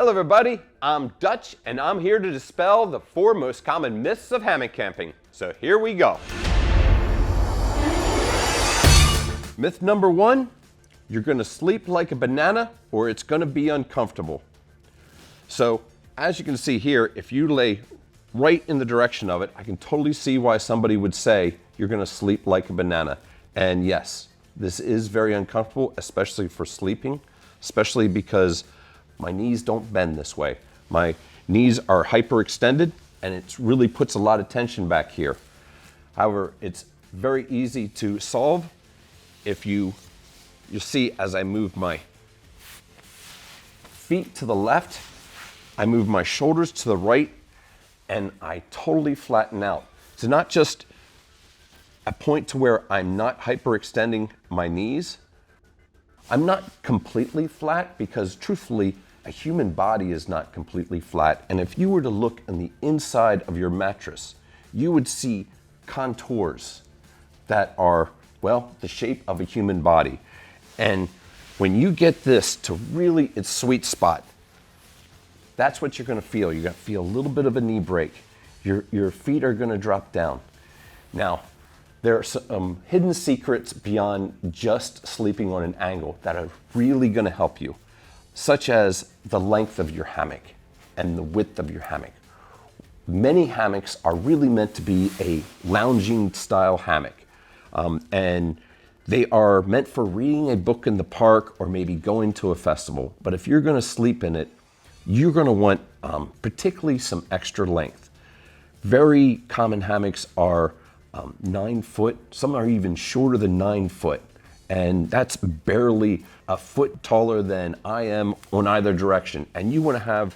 Hello everybody, I'm Dutch and I'm here to dispel the 4 most common myths of hammock camping. So here we go. Myth number 1, you're gonna sleep like a banana or it's gonna be uncomfortable. So as you can see here, if you lay right in the direction of it, I can totally see why somebody would say you're gonna sleep like a banana. And yes, this is very uncomfortable, especially for sleeping, especially because my knees don't bend this way. My knees are hyperextended and it really puts a lot of tension back here. However, it's very easy to solve if you see as I move my feet to the left, I move my shoulders to the right, and I totally flatten out. It's not just a point to where I'm not hyperextending my knees. I'm not completely flat because truthfully, a human body is not completely flat. And if you were to look on the inside of your mattress, you would see contours that are, well, the shape of a human body. And when you get this to really its sweet spot, that's what you're gonna feel. You're gonna feel a little bit of a knee break. Your feet are gonna drop down. Now, there are some hidden secrets beyond just sleeping on an angle that are really gonna help you, such as the length of your hammock and the width of your hammock. Many hammocks are really meant to be a lounging style hammock. And they are meant for reading a book in the park or maybe going to a festival. But if you're gonna sleep in it, you're gonna want particularly some extra length. Very common hammocks are 9 foot, some are even shorter than 9 foot. And that's barely a foot taller than I am on either direction. And you wanna have,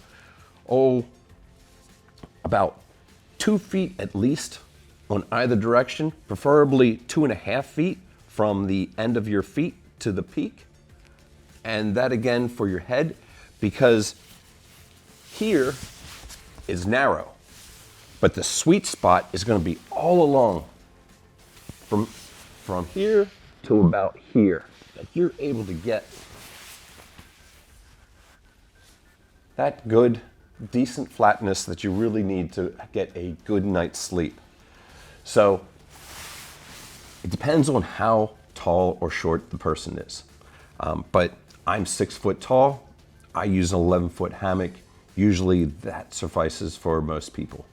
about 2 feet at least on either direction, preferably 2.5 feet from the end of your feet to the peak. And that again for your head, because here is narrow, but the sweet spot is gonna be all along from here to about here, that you're able to get that good, decent flatness that you really need to get a good night's sleep. So it depends on how tall or short the person is. But I'm 6 foot tall. I use an 11-foot hammock. Usually that suffices for most people.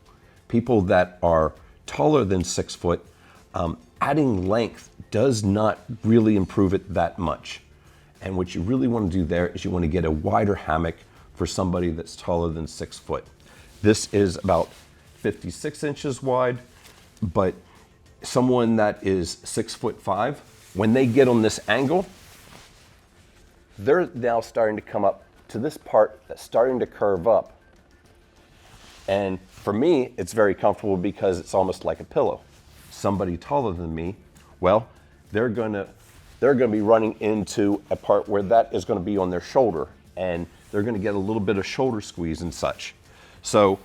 People that are taller than 6 foot, adding length does not really improve it that much. And what you really want to do there is you want to get a wider hammock for somebody that's taller than 6 foot. This is about 56 inches wide, but someone that is 6'5", when they get on this angle, they're now starting to come up to this part that's starting to curve up. And for me, it's very comfortable because it's almost like a pillow. Somebody taller than me, well, they're gonna be running into a part where that is gonna be on their shoulder, and they're gonna get a little bit of shoulder squeeze and such. So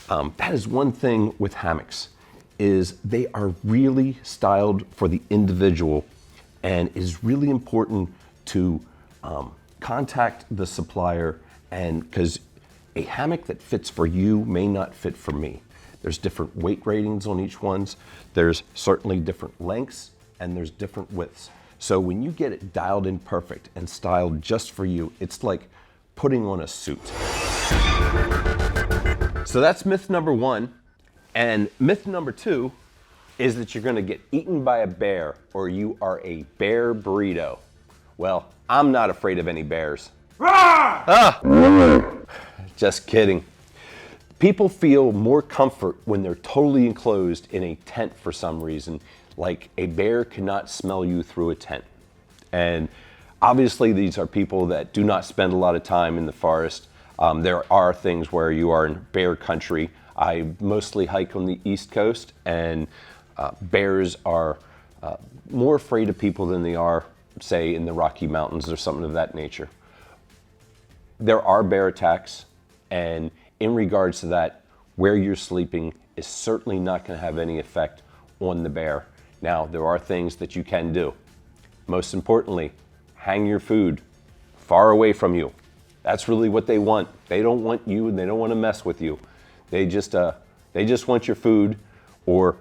that is one thing with hammocks, is they are really styled for the individual, and it is really important to contact the supplier, and because a hammock that fits for you may not fit for me. There's different weight ratings on each ones. There's certainly different lengths and there's different widths. So when you get it dialed in perfect and styled just for you, it's like putting on a suit. So that's myth number 1. And myth number 2 is that you're gonna get eaten by a bear or you are a bear burrito. Well, I'm not afraid of any bears. Just kidding. People feel more comfort when they're totally enclosed in a tent for some reason. Like a bear cannot smell you through a tent. And obviously these are people that do not spend a lot of time in the forest. There are things where you are in bear country. I mostly hike on the East Coast, and bears are more afraid of people than they are, say, in the Rocky Mountains or something of that nature. There are bear attacks, and in regards to that, where you're sleeping is certainly not going to have any effect on the bear. Now, there are things that you can do. Most importantly, hang your food far away from you. That's really what they want. They don't want you and they don't want to mess with you. They just want your food, or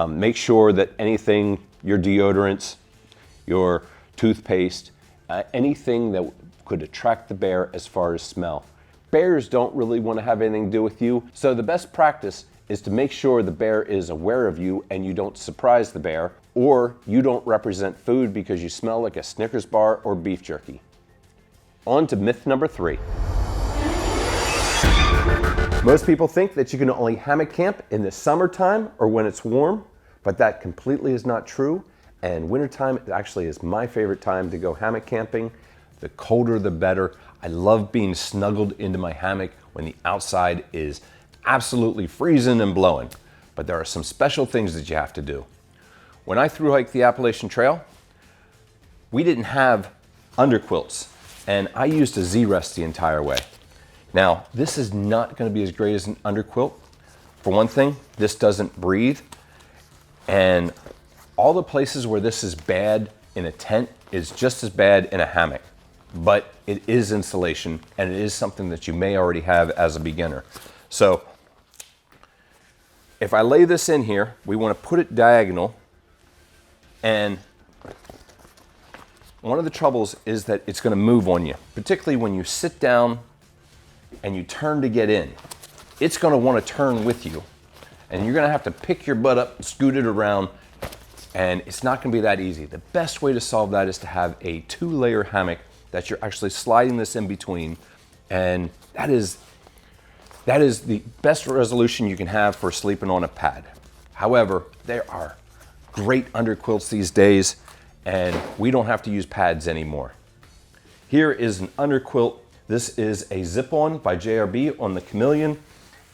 make sure that anything, your deodorants, your toothpaste, anything that could attract the bear as far as smell. Bears don't really want to have anything to do with you, so the best practice is to make sure the bear is aware of you and you don't surprise the bear, or you don't represent food because you smell like a Snickers bar or beef jerky. On to myth number 3. Most people think that you can only hammock camp in the summertime or when it's warm, but that completely is not true. And wintertime actually is my favorite time to go hammock camping. The colder the better. I love being snuggled into my hammock when the outside is absolutely freezing and blowing. But there are some special things that you have to do. When I thru hiked the Appalachian Trail, we didn't have underquilts, and I used a Z-Rest the entire way. Now, this is not going to be as great as an underquilt. For one thing, this doesn't breathe, and all the places where this is bad in a tent is just as bad in a hammock. But it is insulation, and it is something that you may already have as a beginner. So, if I lay this in here, we want to put it diagonal, and one of the troubles is that it's going to move on you, particularly when you sit down and you turn to get in. It's going to want to turn with you, and you're going to have to pick your butt up and scoot it around, and it's not going to be that easy. The best way to solve that is to have a 2-layer hammock that you're actually sliding this in between, and that is the best resolution you can have for sleeping on a pad. However, there are great underquilts these days, and we don't have to use pads anymore. Here is an underquilt. This is a zip-on by JRB on the Chameleon,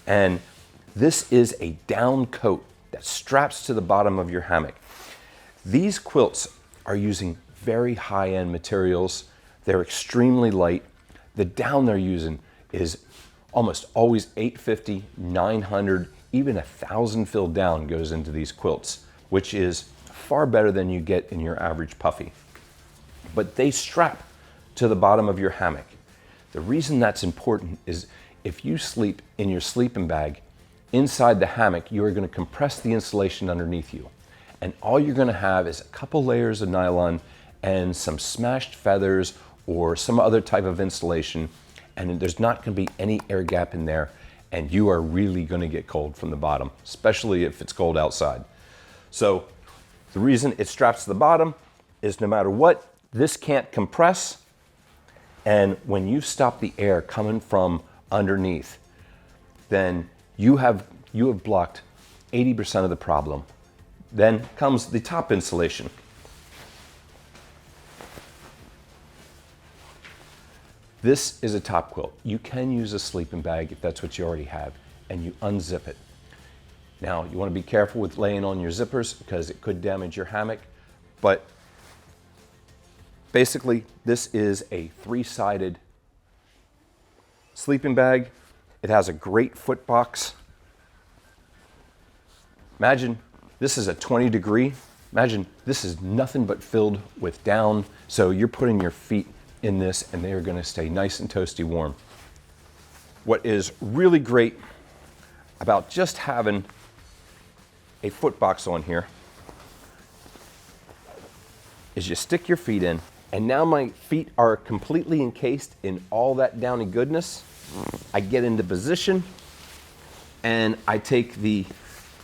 and this is a down coat that straps to the bottom of your hammock. These quilts are using very high-end materials. They're extremely light. The down they're using is almost always 850, 900, even 1,000 fill down goes into these quilts, which is far better than you get in your average puffy. But they strap to the bottom of your hammock. The reason that's important is if you sleep in your sleeping bag inside the hammock, you are going to compress the insulation underneath you. And all you're going to have is a couple layers of nylon and some smashed feathers or some other type of insulation, and there's not going to be any air gap in there, and you are really going to get cold from the bottom, especially if it's cold outside. So the reason it straps to the bottom is no matter what, this can't compress, and when you stop the air coming from underneath, then you have blocked 80% of the problem. Then comes the top insulation. This is a top quilt. You can use a sleeping bag if that's what you already have, and you unzip it. Now, you want to be careful with laying on your zippers because it could damage your hammock, but basically, this is a 3-sided sleeping bag. It has a great foot box. Imagine this is a 20-degree. Imagine this is nothing but filled with down, so you're putting your feet in this and they are going to stay nice and toasty warm. What is really great about just having a foot box on here is you stick your feet in, and now my feet are completely encased in all that downy goodness. I get into position and I take the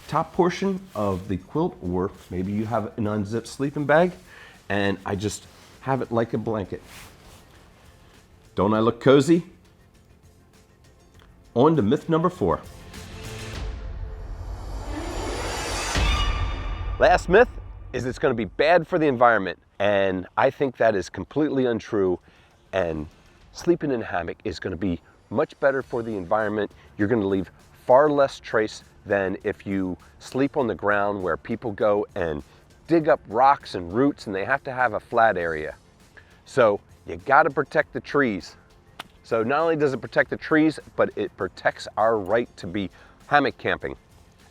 top portion of the quilt, or maybe you have an unzipped sleeping bag, and I just have it like a blanket. Don't I look cozy? On to myth number 4. Last myth is it's going to be bad for the environment, and I think that is completely untrue, and sleeping in a hammock is going to be much better for the environment. You're going to leave far less trace than if you sleep on the ground where people go and dig up rocks and roots and they have to have a flat area. So you got to protect the trees. So not only does it protect the trees, but it protects our right to be hammock camping.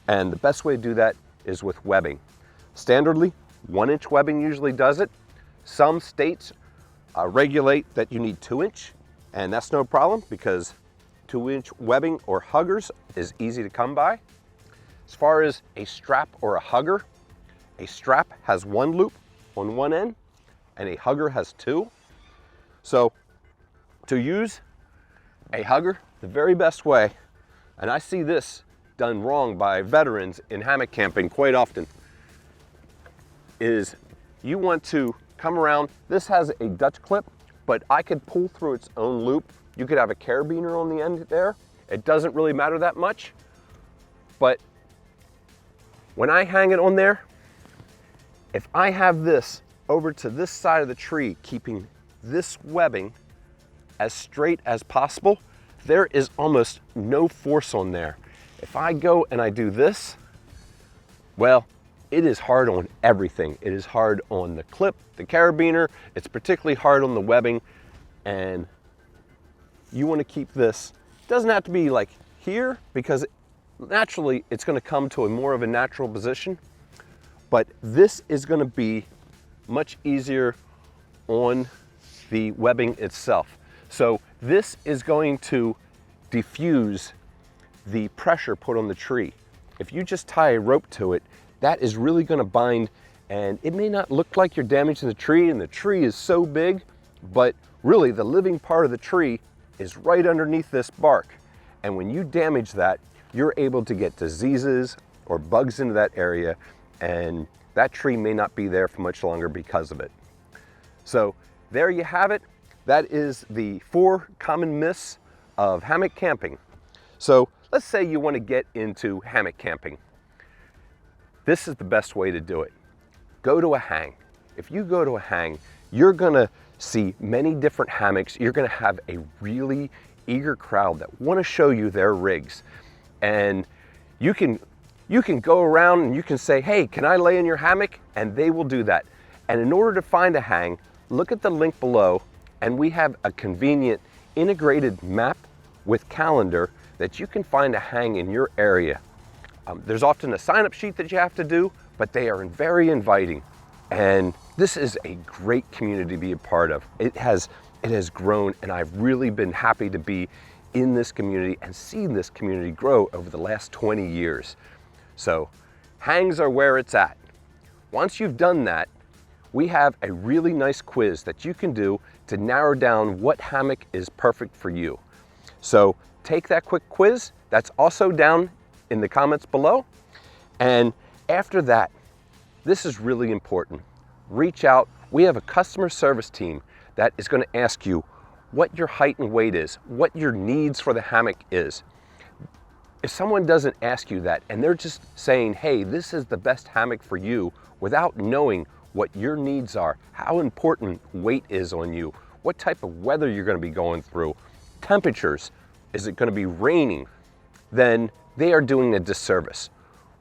And the best way to do that is with webbing. Standardly, 1-inch webbing usually does it. Some states regulate that you need 2-inch. And that's no problem because 2-inch webbing or huggers is easy to come by. As far as a strap or a hugger, a strap has 1 loop on one end and a hugger has 2. So to use a hugger, the very best way, and I see this done wrong by veterans in hammock camping quite often, is you want to come around. This has a Dutch clip, but I could pull through its own loop. You could have a carabiner on the end there. It doesn't really matter that much, but when I hang it on there, if I have this over to this side of the tree, keeping this webbing as straight as possible, there is almost no force on there. If I go and I do this, well, it is hard on everything. It is hard on the clip, the carabiner, it's particularly hard on the webbing, and you want to keep this. It doesn't have to be like here because naturally it's going to come to a more of a natural position, but this is going to be much easier on the webbing itself. So this is going to diffuse the pressure put on the tree. If you just tie a rope to it, that is really going to bind, and it may not look like you're damaging the tree, and the tree is so big, but really the living part of the tree is right underneath this bark. And when you damage that, you're able to get diseases or bugs into that area, and that tree may not be there for much longer because of it. So there you have it. That is the 4 common myths of hammock camping. So let's say you want to get into hammock camping. This is the best way to do it. Go to a hang. If you go to a hang, you're gonna see many different hammocks. You're gonna have a really eager crowd that want to show you their rigs. And you can go around and you can say, hey, can I lay in your hammock? And they will do that. And in order to find a hang, look at the link below, and we have a convenient integrated map with calendar that you can find a hang in your area. There's often a sign-up sheet that you have to do, but they are very inviting. And this is a great community to be a part of. It has grown, and I've really been happy to be in this community and seen this community grow over the last 20 years. So hangs are where it's at. Once you've done that, we have a really nice quiz that you can do to narrow down what hammock is perfect for you. So take that quick quiz. That's also down in the comments below. And after that, this is really important. Reach out. We have a customer service team that is going to ask you what your height and weight is, what your needs for the hammock is. If someone doesn't ask you that and they're just saying, hey, this is the best hammock for you, without knowing what your needs are, how important weight is on you, what type of weather you're going to be going through, temperatures, is it going to be raining, then they are doing a disservice.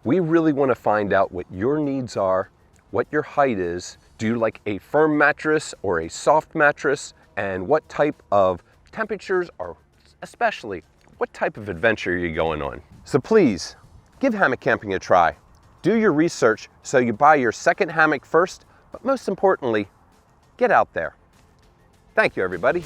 We really want to find out what your needs are, what your height is. Do you like a firm mattress or a soft mattress? And what type of temperatures, or especially what type of adventure are you going on? So please, give hammock camping a try. Do your research so you buy your second hammock first, but most importantly, get out there. Thank you, everybody.